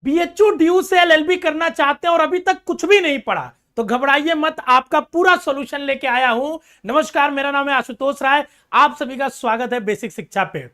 BHU DU से LLB करना चाहते हैं और अभी तक कुछ भी नहीं पढ़ा तो घबराइए मत, आपका पूरा सॉल्यूशन लेके आया हूं। नमस्कार, मेरा नाम है आशुतोष राय, आप सभी का स्वागत है बेसिक शिक्षा पे।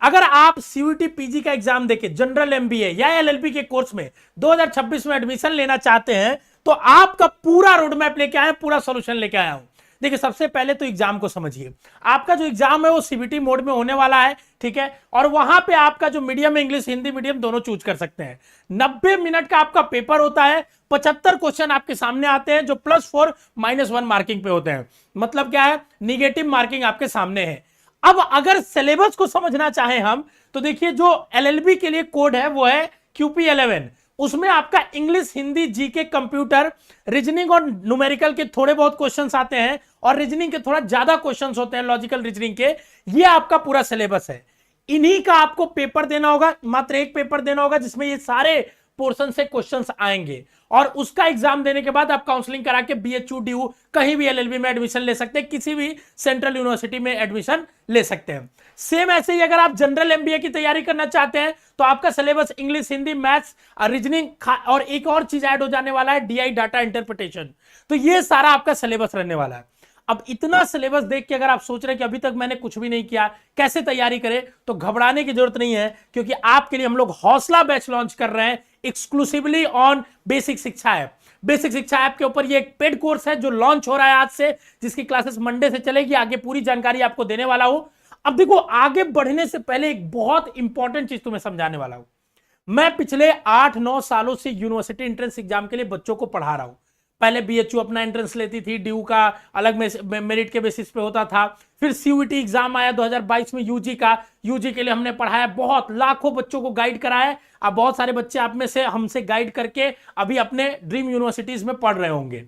अगर आप सीयूईटी पीजी का एग्जाम देके जनरल एमबीए या एलएलबी के कोर्स में 2026 में एडमिशन लेना चाहते हैं तो आपका पूरा रोड मैप लेके आया, पूरा सॉल्यूशन लेके आया हूं। देखिए, सबसे पहले तो एग्जाम को समझिए। आपका जो एग्जाम है वो सीबीटी मोड में होने वाला है, ठीक है, और वहां पे आपका जो मीडियम इंग्लिश हिंदी मीडियम दोनों चूज कर सकते हैं। 90 मिनट का आपका पेपर होता है, 75 क्वेश्चन आपके सामने आते हैं जो +4 -1 मार्किंग पे होते हैं। मतलब क्या है, निगेटिव मार्किंग आपके सामने है। अब अगर सिलेबस को समझना चाहें हम तो देखिए, जो एलएलबी के लिए कोड है वो है QP11। उसमें आपका English Hindi GK computer reasoning और न्यूमेरिकल के थोड़े बहुत क्वेश्चंस आते हैं और रीजनिंग के थोड़ा ज्यादा क्वेश्चंस होते हैं, लॉजिकल रीजनिंग के। ये आपका पूरा सिलेबस है। इन्हीं का आपको पेपर देना होगा, मात्र एक पेपर देना होगा जिसमें ये सारे पोर्शन से क्वेश्चंस आएंगे और उसका एग्जाम देने के बाद आप काउंसलिंग करा के बीएचयू डीयू कहीं भी एलएलबी में एडमिशन ले सकते हैं, किसी भी सेंट्रल यूनिवर्सिटी में एडमिशन ले सकते हैं। सेम ऐसे ही अगर आप जनरल एमबीए की तैयारी करना चाहते हैं तो आपका syllabus English Hindi maths reasoning और एक और चीज ऐड हो जाने वाला है, डीआई डाटा इंटरप्रिटेशन। तो ये सारा आपका सिलेबस रहने वाला है। अब इतना सिलेबस देख के अगर आप सोच रहे हैं कि अभी तक मैंने कुछ भी नहीं किया, कैसे तैयारी करें, तो घबराने की जरूरत नहीं है, क्योंकि आपके लिए हम लोग हौसला बैच लॉन्च कर रहे हैं एक्सक्लूसिवली ऑन बेसिक शिक्षा ऐप। बेसिक शिक्षा ऐप के ऊपर ये एक पेड कोर्स है जो लॉन्च हो रहा है आज से, जिसकी क्लासेस मंडे से चलेगी। आगे पूरी जानकारी आपको देने वाला हूं। अब देखो, आगे बढ़ने से पहले एक बहुत इंपॉर्टेंट चीज तुम्हें समझाने वाला हूं। मैं पिछले 8-9 सालों से यूनिवर्सिटी एंट्रेंस एग्जाम के लिए बच्चों को पढ़ा रहा हूं। पहले बीएचयू अपना एंट्रेंस लेती थी, ड्यू का अलग मेरिट के बेसिस पे होता था। फिर सीयूईटी एग्जाम आया 2022 में यूजी का, यूजी के लिए हमने पढ़ाया, बहुत लाखों बच्चों को गाइड कराया। अब बहुत सारे बच्चे आप में से हमसे गाइड करके अभी अपने ड्रीम यूनिवर्सिटीज में पढ़ रहे होंगे।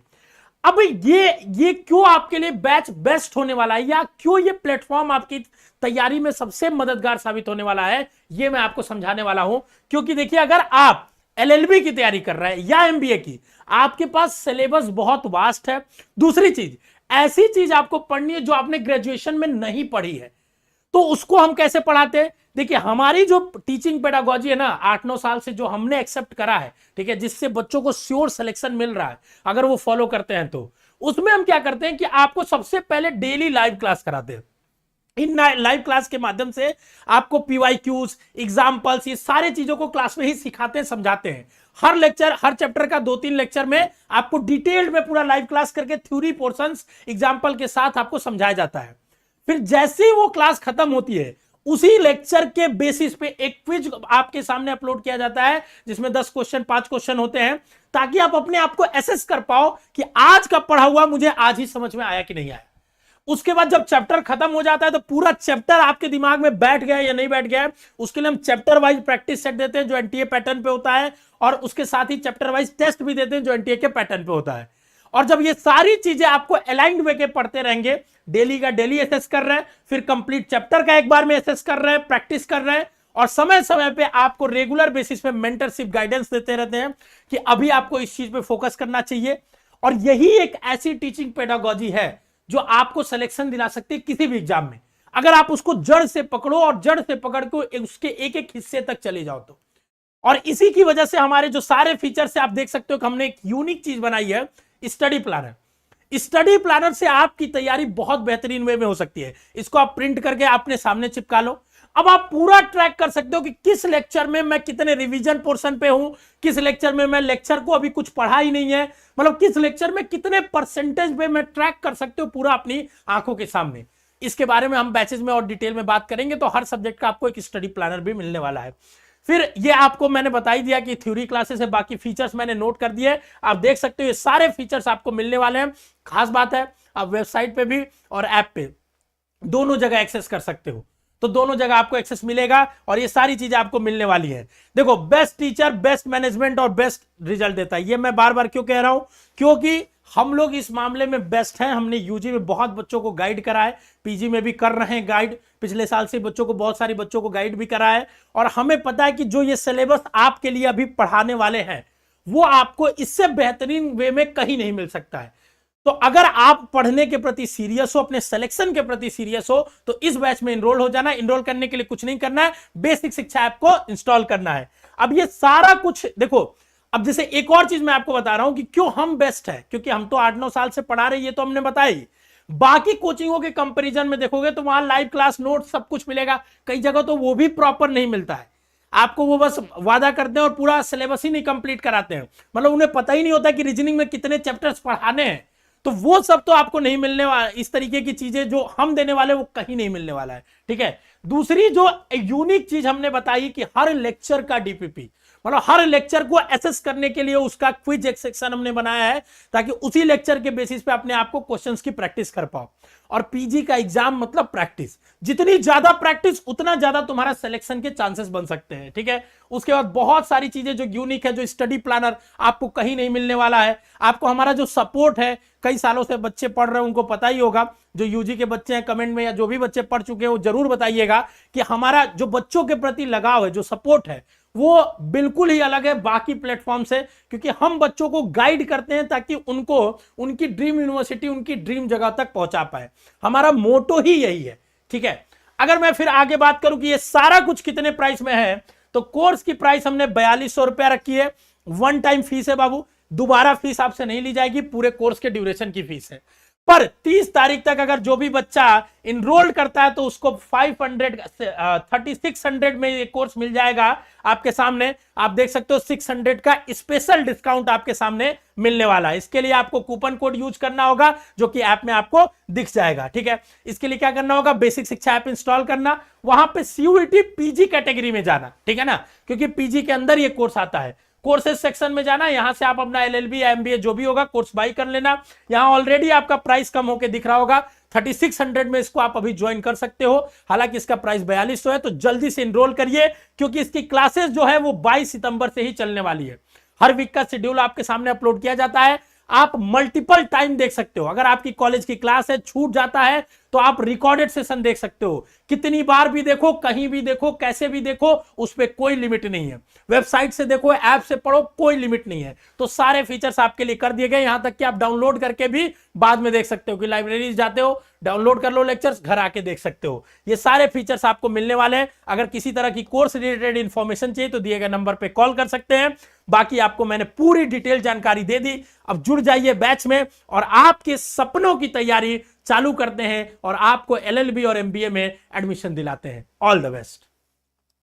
अब ये क्यों आपके लिए बैच बेस्ट होने वाला है, या क्यों ये प्लेटफॉर्म आपकी तैयारी में सबसे मददगार साबित होने वाला है, ये मैं आपको समझाने वाला हूं। क्योंकि देखिए, अगर आप एलएलबी की तैयारी कर रहे हैं या एमबीए की, आपके पास सिलेबस बहुत वास्ट है। दूसरी चीज, ऐसी चीज आपको पढ़नी है जो आपने ग्रेजुएशन में नहीं पढ़ी है, तो उसको हम कैसे पढ़ाते हैं? देखिए, हमारी जो टीचिंग पेडागोजी है ना, 8-9 साल से जो हमने एक्सेप्ट करा है, ठीक है, जिससे बच्चों को श्योर सिलेक्शन मिल रहा है अगर वो फॉलो करते हैं, तो उसमें हम क्या करते हैं कि आपको सबसे पहले डेली लाइव क्लास कराते हैं। इन लाइव क्लास के माध्यम से आपको पीवाईक्यूज, एग्जाम्पल्स, ये सारे चीजों को क्लास में ही सिखाते हैं, समझाते हैं। हर लेक्चर, हर चैप्टर का 2-3 लेक्चर में आपको डिटेल्ड में पूरा लाइव क्लास करके थ्योरी पोर्शंस एग्जाम्पल के साथ आपको समझाया जाता है। फिर जैसे ही वो क्लास खत्म होती है, उसी लेक्चर के बेसिस पे एक क्विज आपके सामने अपलोड किया जाता है, जिसमें 10 क्वेश्चन, 5 क्वेश्चन होते हैं, ताकि आप अपने आप को एसेस कर पाओ कि आज का पढ़ा हुआ मुझे आज ही समझ में आया कि नहीं आया। उसके बाद जब चैप्टर खत्म हो जाता है तो पूरा चैप्टर आपके दिमाग में बैठ गया या नहीं बैठ गया, उसके लिए हम चैप्टर वाइज प्रैक्टिस सेट देते हैं जो एनटीए पैटर्न पे होता है, और उसके साथ ही चैप्टर वाइज टेस्ट भी देते हैं जो एनटीए के पैटर्न पे होता है। और जब ये सारी चीजें आपको अलाइंड वे के पढ़ते रहेंगे, डेली का डेली एसेस कर रहे हैं, फिर कंप्लीट चैप्टर का एक बार में एसेस कर रहे हैं, प्रैक्टिस कर रहे हैं, और समय समय पे आपको रेगुलर बेसिस पे मेंटरशिप गाइडेंस देते रहते हैं कि अभी आपको इस चीज पे फोकस करना चाहिए। और यही एक ऐसी टीचिंग पेडागोजी है जो आपको सिलेक्शन दिला सकती है किसी भी एग्जाम में, अगर आप उसको जड़ से पकड़ो और जड़ से पकड़ के उसके एक एक हिस्से तक चले जाओ तो। और इसी की वजह से हमारे जो सारे फीचर से आप देख सकते हो कि हमने एक यूनिक चीज बनाई है, स्टडी प्लानर। स्टडी प्लानर से आपकी तैयारी बहुत बेहतरीन वे में हो सकती है। इसको आप प्रिंट करके अपने सामने चिपका लो। अब आप पूरा ट्रैक कर सकते हो कि किस लेक्चर में मैं कितने रिवीजन पोर्शन पे हूं, किस लेक्चर में मैं लेक्चर को अभी कुछ पढ़ा ही नहीं है, मतलब किस लेक्चर में कितने परसेंटेज पे मैं ट्रैक कर सकते हो पूरा अपनी आंखों के सामने। इसके बारे में हम बैचेज में और डिटेल में बात करेंगे। तो हर सब्जेक्ट का आपको एक स्टडी प्लानर भी मिलने वाला है। फिर ये आपको मैंने बता ही दिया कि थ्योरी क्लासेस है, बाकी फीचर्स मैंने नोट कर दिए, आप देख सकते हो ये सारे फीचर्स आपको मिलने वाले हैं। खास बात है, आप वेबसाइट पे भी और ऐप पे दोनों जगह एक्सेस कर सकते हो, तो दोनों जगह आपको एक्सेस मिलेगा और ये सारी चीजें आपको मिलने वाली है। देखो, बेस्ट टीचर, बेस्ट मैनेजमेंट और बेस्ट रिजल्ट देता है। ये मैं बार बार क्यों कह रहा हूं? क्योंकि हम लोग इस मामले में बेस्ट हैं। हमने यूजी में बहुत बच्चों को गाइड करा है, पीजी में भी कर रहे हैं गाइड, पिछले साल से बच्चों को, बहुत सारे बच्चों को गाइड भी करा है। और हमें पता है कि जो ये सिलेबस आपके लिए अभी पढ़ाने वाले हैं वो आपको इससे बेहतरीन वे में कहीं नहीं मिल सकता है। तो अगर आप पढ़ने के प्रति सीरियस हो, अपने सिलेक्शन के प्रति सीरियस हो, तो इस बैच में इनरोल हो जाना। इनरोल करने के लिए कुछ नहीं करना है, बेसिक शिक्षा ऐप को इंस्टॉल करना है। अब ये सारा कुछ देखो, अब जैसे एक और चीज मैं आपको बता रहा हूं कि क्यों हम बेस्ट है, क्योंकि हम तो 8-9 साल से पढ़ा रहे हैं, ये तो हमने बताई। बाकी कोचिंगों के कंपैरिजन में देखोगे तो वहां लाइव क्लास नोट सब कुछ मिलेगा, कई जगह तो वो भी प्रॉपर नहीं मिलता है आपको, वो बस वादा करते हैं और पूरा सिलेबस ही नहीं कंप्लीट कराते हैं, मतलब उन्हें पता ही नहीं होता कि रीजनिंग में कितने चैप्टर्स पढ़ाने हैं, तो वो सब तो आपको नहीं मिलने वाला। इस तरीके की चीजें जो हम देने वाले वो कहीं नहीं मिलने वाला है, ठीक है। दूसरी जो यूनिक चीज हमने बताई कि हर लेक्चर का डीपीपी, मतलब हर लेक्चर को एसेस करने के लिए उसका क्विज एक सेक्शन हमने बनाया है, ताकि उसी लेक्चर के बेसिस पे अपने आप को क्वेश्चंस की प्रैक्टिस कर पाओ। और पीजी का एग्जाम मतलब प्रैक्टिस, जितनी ज्यादा प्रैक्टिस उतना ज्यादा तुम्हारा सिलेक्शन के चांसेस बन सकते हैं, ठीक है। उसके बाद बहुत सारी चीजें जो यूनिक है, जो स्टडी प्लानर आपको कहीं नहीं मिलने वाला है। आपको हमारा जो सपोर्ट है, कई सालों से बच्चे पढ़ रहे हैं उनको पता ही होगा, जो यूजी के बच्चे हैं कमेंट में या जो भी बच्चे पढ़ चुके हैं वो जरूर बताइएगा कि हमारा जो बच्चों के प्रति लगाव है, जो सपोर्ट है, वो बिल्कुल ही अलग है बाकी प्लेटफॉर्म से, क्योंकि हम बच्चों को गाइड करते हैं ताकि उनको उनकी ड्रीम यूनिवर्सिटी, उनकी ड्रीम जगह तक पहुंचा पाए। हमारा मोटो ही यही है, ठीक है। अगर मैं फिर आगे बात करूं कि ये सारा कुछ कितने प्राइस में है, तो कोर्स की प्राइस हमने 4200 रुपया रखी है। वन टाइम फीस है बाबू, दोबारा फीस आपसे नहीं ली जाएगी, पूरे कोर्स के ड्यूरेशन की फीस है। पर 30 तारीख तक अगर जो भी बच्चा इनरोल करता है तो उसको 3600 में ये कोर्स मिल जाएगा आपके सामने। आप देख सकते हो 600 का स्पेशल डिस्काउंट आपके सामने मिलने वाला है। इसके लिए आपको कूपन कोड यूज करना होगा जो कि ऐप में आपको दिख जाएगा, ठीक है। इसके लिए क्या करना होगा, बेसिक शिक्षा ऐप इंस्टॉल करना, वहां पे सीयूईटी पीजी कैटेगरी में जाना, ठीक है ना, क्योंकि पीजी के अंदर ये कोर्स आता है। कोर्सेज सेक्शन में जाना, यहां से आप अपना एलएलबी या एमबीए जो भी होगा कोर्स बाई कर लेना। यहां ऑलरेडी आपका प्राइस कम होके दिख रहा होगा, 3600 में इसको आप अभी ज्वाइन कर सकते हो। हालांकि इसका प्राइस 4200 है, तो जल्दी से इनरोल करिए, क्योंकि इसकी क्लासेस जो है वो 22 सितंबर से ही चलने वाली है। हर वीक का शेड्यूल आपके सामने अपलोड किया जाता है, आप मल्टीपल टाइम देख सकते हो। अगर आपकी कॉलेज की क्लास है, छूट जाता है, तो आप रिकॉर्डेड सेशन देख सकते हो, कितनी बार भी देखो, कहीं भी देखो, कैसे भी देखो, उस पर कोई लिमिट नहीं है। वेबसाइट से देखो, ऐप से पढ़ो, कोई लिमिट नहीं है। तो सारे फीचर्स आपके लिए कर दिए गए, यहां तक कि आप डाउनलोड करके भी बाद में देख सकते हो, कि लाइब्रेरी जाते हो, डाउनलोड कर लो लेक्चर्स, घर आके देख सकते हो। ये सारे फीचर्स आपको मिलने वाले हैं। अगर किसी तरह की कोर्स रिलेटेड इंफॉर्मेशन चाहिए तो दिए गए नंबर पे कॉल कर सकते हैं। बाकी आपको मैंने पूरी डिटेल जानकारी दे दी। अब जुड़ जाइए बैच में और आपके सपनों की तैयारी चालू करते हैं और आपको एलएलबी और एमबीए में एडमिशन दिलाते हैं। All the best.